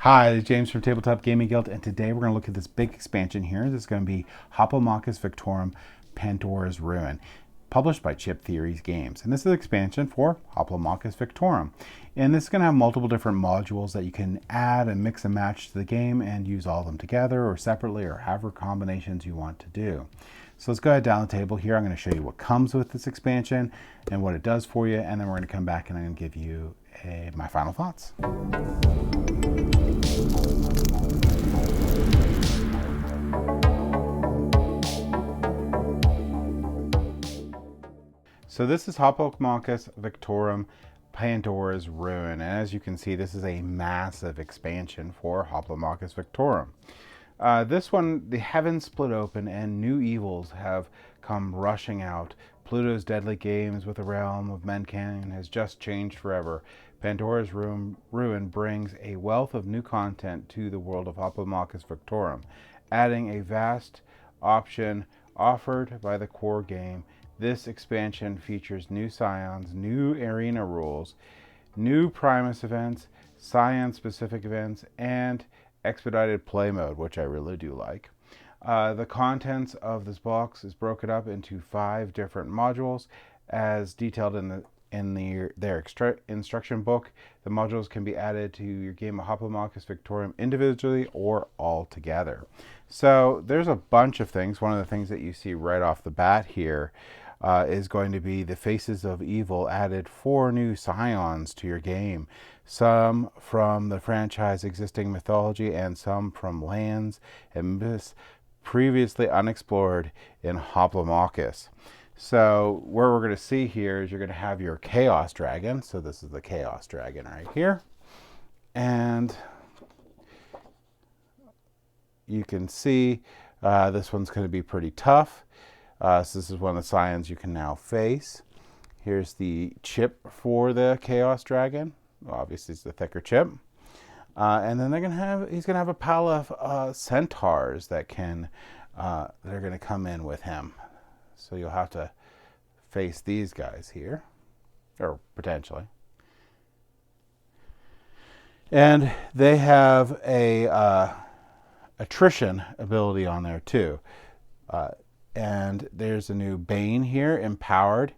Hi, this is James from Tabletop Gaming Guild, and today we're going to look at this big expansion here. This is going to be Hoplomachus Victorum Pandora's Ruin, published by Chip Theories Games. And this is an expansion for Hoplomachus Victorum. And this is going to have multiple different modules that you can add and mix and match to the game and use all of them together or separately or however combinations you want to do. So let's go ahead down the table here. I'm going to show you what comes with this expansion and what it does for you, and then we're going to come back and I'm going to give you my final thoughts. So this is Hoplomachus Victorum Pandora's Ruin, and as you can see, this is a massive expansion for Hoplomachus Victorum. This one, the heavens split open and new evils have come rushing out. Pluto's deadly games with the realm of mankind has just changed forever. Pandora's Ruin brings a wealth of new content to the world of Hoplomachus Victorum, adding a vast option offered by the core game. This expansion features new scions, new arena rules, new Primus events, scion-specific events, and expedited play mode, which I really do like. The contents of this box is broken up into 5 different modules, as detailed in their instruction book. The modules can be added to your game of Hoplomachus Victorum individually or all together. So there's a bunch of things. One of the things that you see right off the bat here is going to be the Faces of Evil added 4 new scions to your game. Some from the franchise existing mythology and some from lands and myths previously unexplored in Hoplomachus. So what we're going to see here is you're going to have your Chaos Dragon. So this is the Chaos Dragon right here. And you can see this one's going to be pretty tough. So this is one of the scions you can now face. Here's the chip for the Chaos Dragon. Well, obviously, it's the thicker chip. And then he's gonna have a pile of centaurs that they're gonna come in with him. So you'll have to face these guys here, or potentially. And they have a attrition ability on there too. And there's a new Bane here, empowered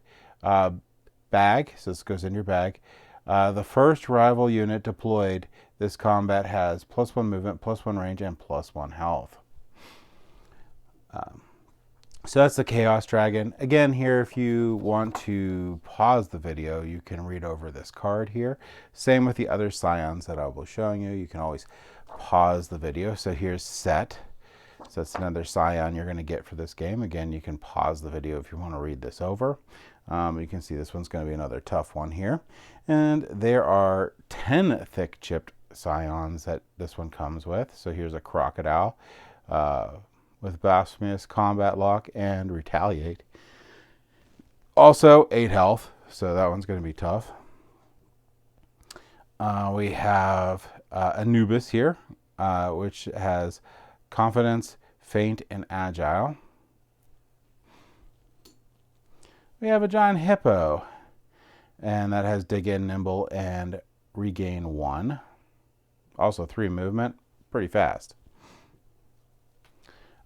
bag. So this goes in your bag. The first rival unit deployed this combat has +1 movement, +1 range, and +1 health. So that's the Chaos Dragon. Again, here, if you want to pause the video, you can read over this card here. Same with the other scions that I will be showing you. You can always pause the video. So here's Set. So that's another scion you're going to get for this game. Again, you can pause the video if you want to read this over. You can see this one's going to be another tough one here. And there are 10 thick chipped scions that this one comes with. So here's a Crocodile with Blasphemous, Combat Lock, and Retaliate. Also 8 health, so that one's going to be tough. We have Anubis here, which has Confidence, Feint, and Agile. We have a giant hippo, and that has Dig In, Nimble, and Regain 1. Also 3 movement, pretty fast.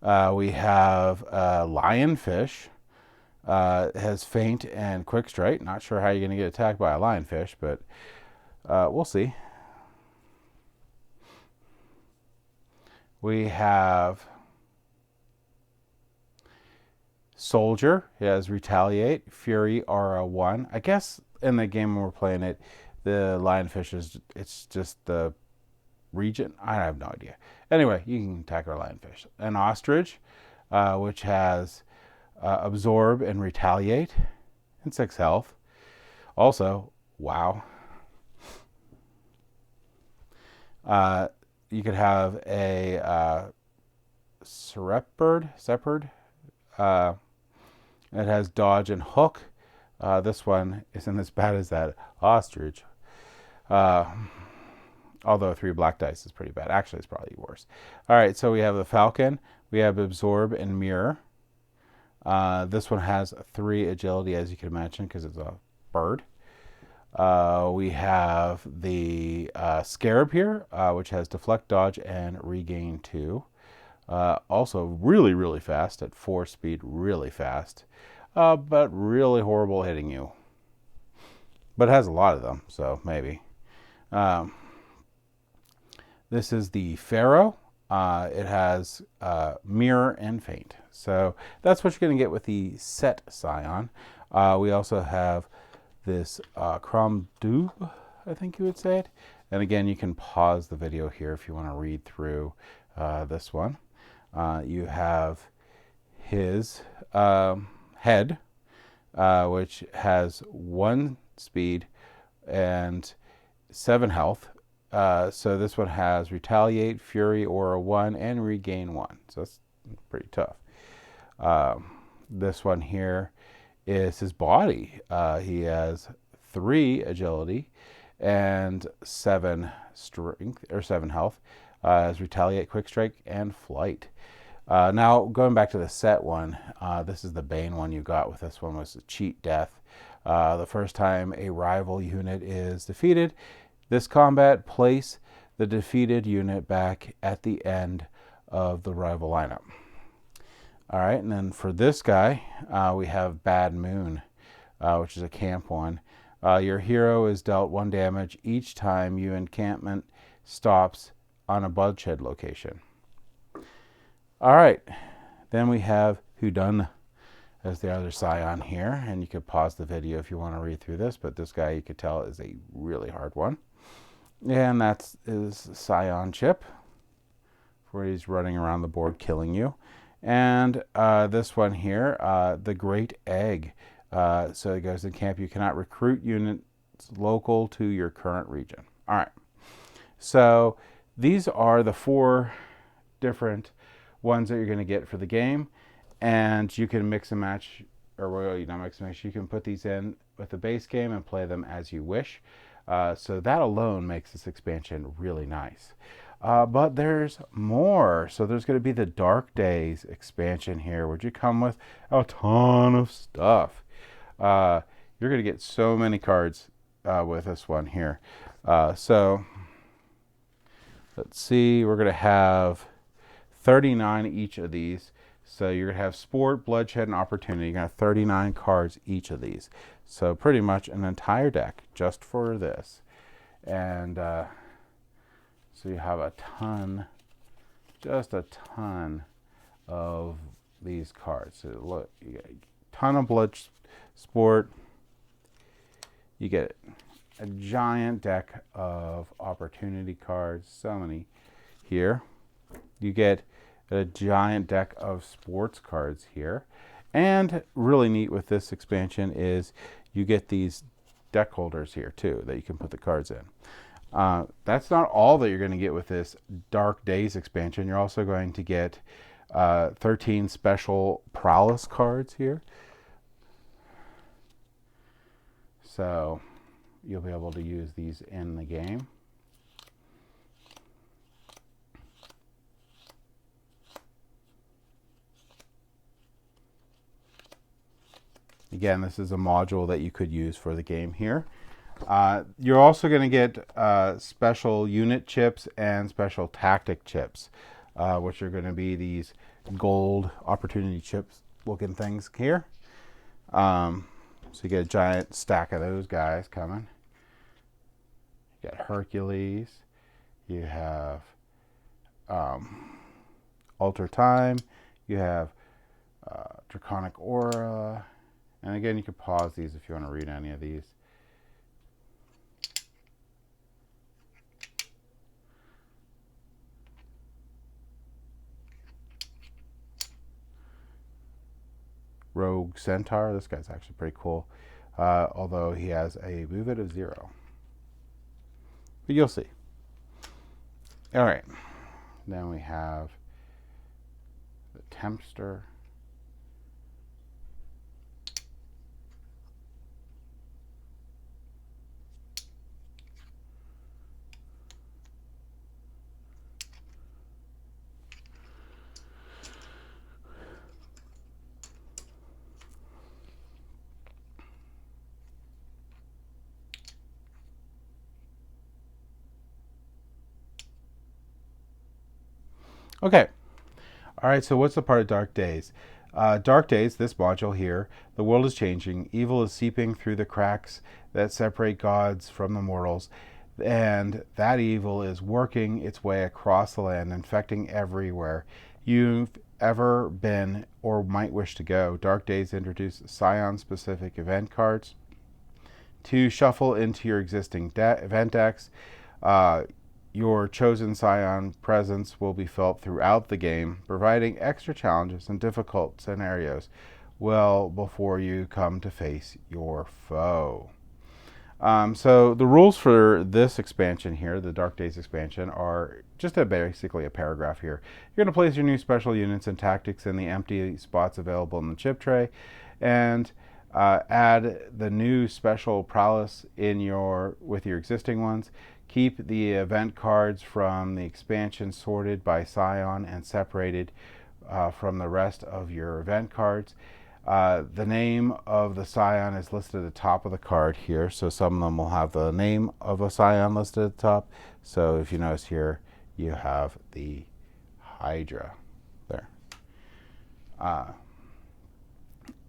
We have Lionfish. It has Feint and Quick Strike. Not sure how you're going to get attacked by a lionfish, but we'll see. We have Soldier. He has Retaliate, Fury, Aura 1. I guess in the game when we're playing it, the lionfish it's just the region. I have no idea. Anyway, you can attack our lionfish. An Ostrich, which has Absorb and Retaliate, and 6 health. Also, wow. You could have a Serpent. It has Dodge and Hook. This one isn't as bad as that Ostrich. Although 3 black dice is pretty bad. Actually, it's probably worse. All right, so we have the Falcon. We have Absorb and Mirror. This one has 3 agility, as you can imagine, because it's a bird. We have the Scarab here, which has Deflect, Dodge, and Regain 2. Also really, really fast at 4 speed, really fast, but really horrible hitting you. But it has a lot of them, so maybe. This is the Pharaoh. It has Mirror and Feint. So that's what you're going to get with the set Scion. We also have this Crom-Dub, I think you would say it. And again, you can pause the video here if you want to read through this one. You have his head, which has 1 speed and 7 health. So this one has Retaliate, Fury, Aura 1, and Regain 1. So that's pretty tough. This one here is his body. He has 3 agility and 7 strength, or 7 health. Has Retaliate, Quick Strike, and Flight. Now, going back to the set one, this is the Bane one you got with this one, was a Cheat Death. The first time a rival unit is defeated, this combat, place the defeated unit back at the end of the rival lineup. All right, and then for this guy, we have Bad Moon, which is a camp one. Your hero is dealt 1 damage each time your encampment stops on a bloodshed location. All right, then we have Whodun as the other Scion here, and you could pause the video if you want to read through this, but this guy you could tell is a really hard one. And that's his Scion chip, where he's running around the board killing you. And this one here, the Great Egg. So it goes in camp, you cannot recruit units local to your current region. All right, so these are the 4 different ones that you're going to get for the game, and you can mix and match, or well, you not mix and match, you can put these in with the base game and play them as you wish. So that alone makes this expansion really nice. But there's more. So there's going to be the Dark Days expansion here, which you come with a ton of stuff. You're going to get so many cards with this one here. So let's see, we're going to have 39 each of these. So you're going to have Sport, Bloodshed, and Opportunity. You're going to have 39 cards each of these. So pretty much an entire deck just for this. And so you have a ton, just a ton of these cards. So look, you get a ton of Blood Sport. You get a giant deck of Opportunity cards. So many here. You get a giant deck of sports cards here. And really neat with this expansion is you get these deck holders here too that you can put the cards in. That's not all that you're going to get with this Dark Days expansion. You're also going to get 13 special Prowess cards here. So you'll be able to use these in the game. Again, this is a module that you could use for the game here. You're also going to get special unit chips and special tactic chips, which are going to be these gold opportunity chips looking things here. So you get a giant stack of those guys coming. You got Hercules. You have Alter Time. You have Draconic Aura. And again, you can pause these if you want to read any of these. Rogue Centaur. This guy's actually pretty cool. Although he has a move it of 0. But you'll see. All right. Then we have the Tempster. Okay. All right, so what's the part of Dark Days? Dark Days, this module here, the world is changing. Evil is seeping through the cracks that separate gods from the mortals. And that evil is working its way across the land, infecting everywhere you've ever been or might wish to go. Dark Days introduce Scion-specific event cards to shuffle into your existing event decks. Your chosen Scion presence will be felt throughout the game, providing extra challenges and difficult scenarios well before you come to face your foe. So the rules for this expansion here, the Dark Days expansion, are just basically a paragraph here. You're going to place your new special units and tactics in the empty spots available in the chip tray, and add the new special prowess with your existing ones. Keep the event cards from the expansion sorted by Scion and separated from the rest of your event cards. The name of the Scion is listed at the top of the card here, so some of them will have the name of a Scion listed at the top. So if you notice here, you have the Hydra there.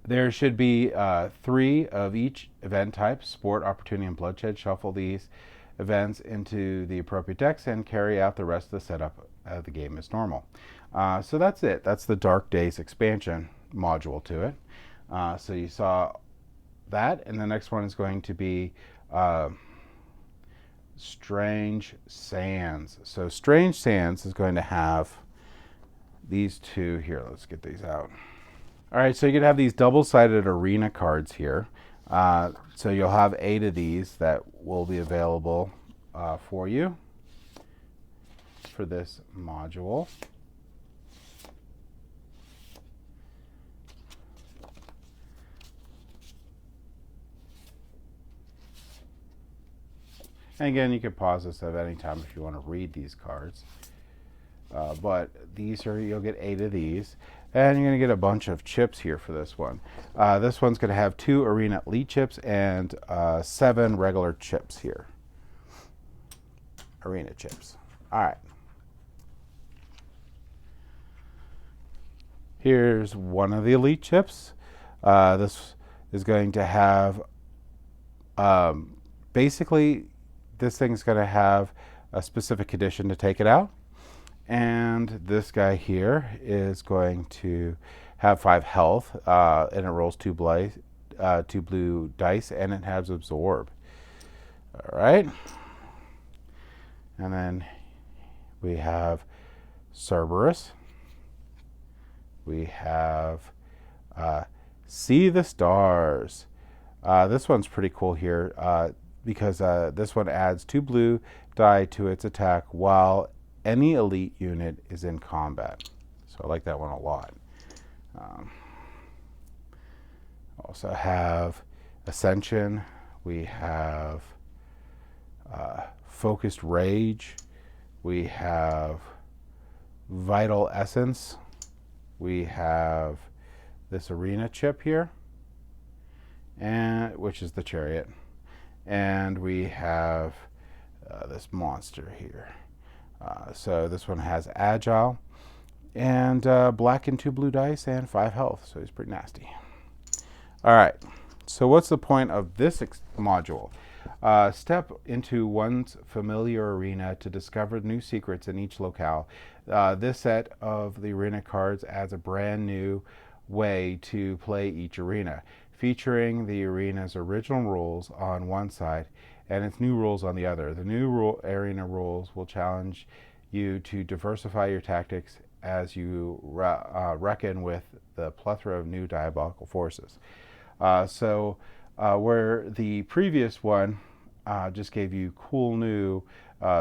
There should be 3 of each event type: Sport, Opportunity, and Bloodshed. Shuffle these events into the appropriate decks and carry out the rest of the setup of the game as normal. So that's it. That's the Dark Days expansion module to it. So you saw that, and the next one is going to be Strange Sands. So Strange Sands is going to have these 2 here. Let's get these out. All right, so you're going to have these double-sided arena cards here. So you'll have 8 of these that will be available for you for this module. And again, you can pause this at any time if you want to read these cards. But you'll get 8 of these. And you're going to get a bunch of chips here for this one. This one's going to have 2 Arena Elite chips and 7 regular chips here. Arena chips. All right. Here's one of the Elite chips. This is going to have, basically, this thing's going to have a specific condition to take it out. And this guy here is going to have 5 health, and it rolls 2 blue dice, and it has absorb. All right. And then we have Cerberus. We have See the Stars. This one's pretty cool here because this one adds 2 blue die to its attack while any elite unit is in combat. So I like that one a lot. Also have Ascension. We have Focused Rage. We have Vital Essence. We have this Arena chip here, which is the Chariot. And we have this monster here. So this one has Agile and black and 2 blue dice and 5 health. So he's pretty nasty. All right. So what's the point of this module? Step into one's familiar arena to discover new secrets in each locale. This set of the arena cards adds a brand new way to play each arena, featuring the arena's original rules on one side and its new rules on the other. The new arena rules will challenge you to diversify your tactics as you reckon with the plethora of new diabolical forces. Where the previous one just gave you cool new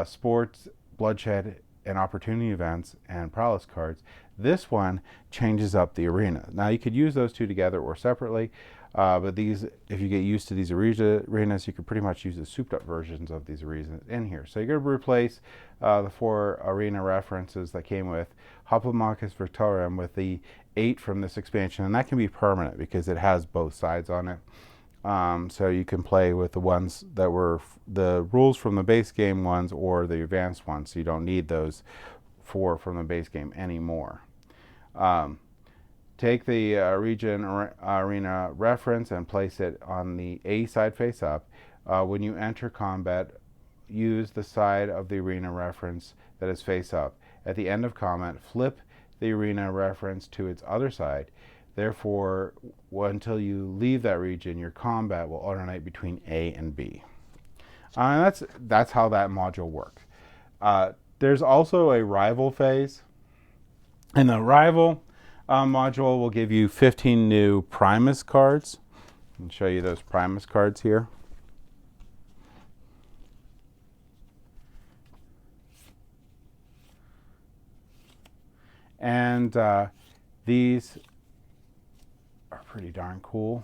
sports, bloodshed, and opportunity events and prowess cards, this one changes up the arena. Now you could use those 2 together or separately, but these, if you get used to these arenas, you can pretty much use the souped up versions of these arenas in here. So you're going to replace the 4 arena references that came with Hoplomachus Victorum with the 8 from this expansion, and that can be permanent because it has both sides on it. So you can play with the ones that were the rules from the base game ones or the advanced ones, so you don't need those 4 from the base game anymore. Take the region arena reference and place it on the A side face up. When you enter combat, use the side of the arena reference that is face up. At the end of combat, flip the arena reference to its other side. Therefore, until you leave that region, your combat will alternate between A and B. And that's how that module works. There's also a rival phase, and the rival module will give you 15 new Primus cards. I'll show you those Primus cards here. And these are pretty darn cool.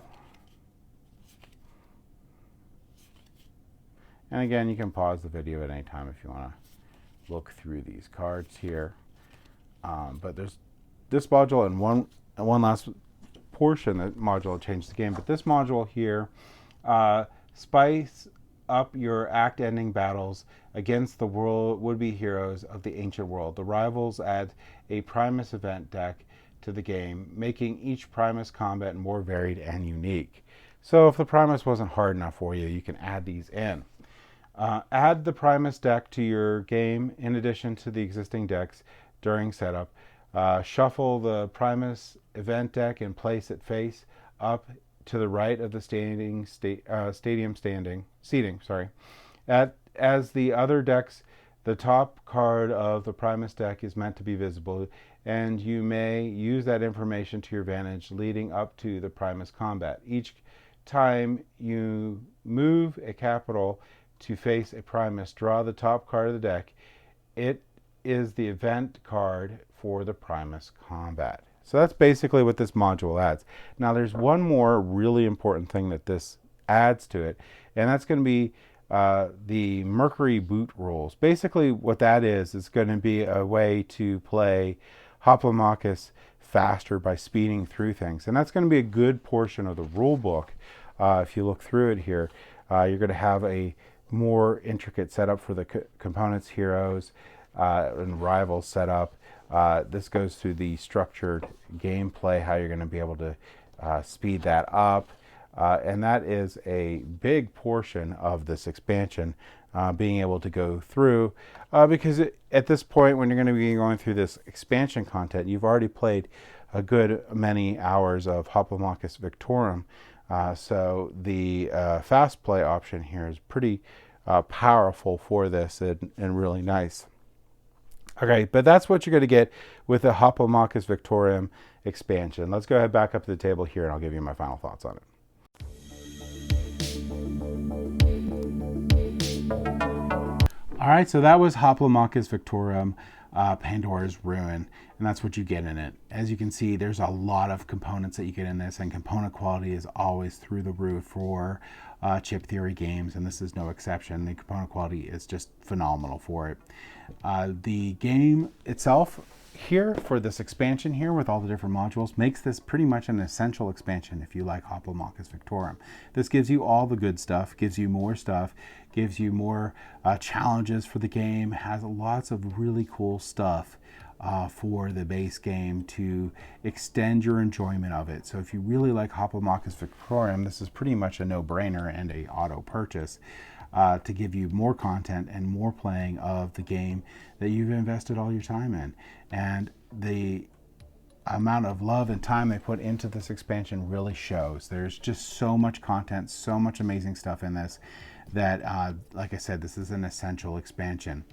And again, you can pause the video at any time if you want to look through these cards here. But there's this module and one last portion that module will change the game. But this module here, spice up your act-ending battles against the would-be heroes of the ancient world. The rivals add a Primus event deck to the game, making each Primus combat more varied and unique. So if the Primus wasn't hard enough for you, you can add these in. Add the Primus deck to your game in addition to the existing decks during setup. Shuffle the Primus event deck and place it face up to the right of the stadium seating. As the other decks, the top card of the Primus deck is meant to be visible, and you may use that information to your advantage leading up to the Primus combat. Each time you move a capital to face a Primus, draw the top card of the deck. It is the event card for the Primus combat. So that's basically what this module adds. Now there's one more really important thing that this adds to it, and that's going to be the Mercury boot rules. Basically what that is going to be a way to play Hoplomachus faster by speeding through things. And that's going to be a good portion of the rule book. If you look through it here, you're going to have a more intricate setup for the components, heroes, and rivals setup. This goes through the structured gameplay, how you're going to be able to speed that up. And that is a big portion of this expansion, being able to go through, because at this point when you're going to be going through this expansion content, you've already played a good many hours of Hoplomachus Victorum. So the fast play option here is pretty powerful for this and really nice. Okay, but that's what you're going to get with the Hoplomachus Victorum expansion. Let's go ahead back up to the table here and I'll give you my final thoughts on it. All right, so that was Hoplomachus Victorum Pandora's Ruin, and that's what you get in it. As you can see, there's a lot of components that you get in this, and component quality is always through the roof for chip theory games, and this is no exception. The component quality is just phenomenal for it. The game itself here for this expansion here with all the different modules makes this pretty much an essential expansion if you like Hoplomachus Victorum. This gives you all the good stuff, gives you more stuff, gives you more challenges for the game, has lots of really cool stuff for the base game to extend your enjoyment of it. So if you really like Hoplomachus Victorum, this is pretty much a no-brainer and a auto purchase to give you more content and more playing of the game that you've invested all your time in. And the amount of love and time they put into this expansion really shows. There's just so much content, so much amazing stuff in this that, like I said, this is an essential expansion,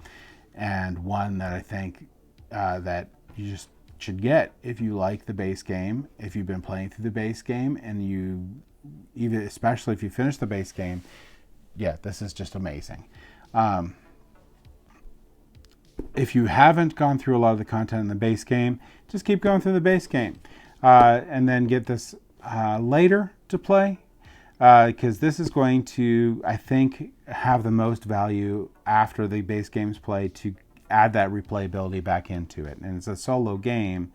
and one that I think that you just should get if you like the base game, if you've been playing through the base game, and you even, especially if you finish the base game. Yeah, this is just amazing. If you haven't gone through a lot of the content in the base game, just keep going through the base game and then get this later to play, because this is going to, I think, have the most value after the base game's played to add that replayability back into it. And it's a solo game,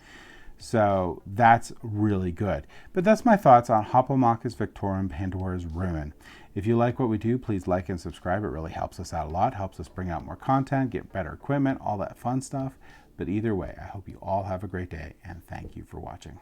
so that's really good. But that's my thoughts on Hoplomachus Victorum Pandora's Ruin. If you like what we do, please like and subscribe. It really helps us out a lot, helps us bring out more content, get better equipment, all that fun stuff. But either way, I hope you all have a great day, and thank you for watching.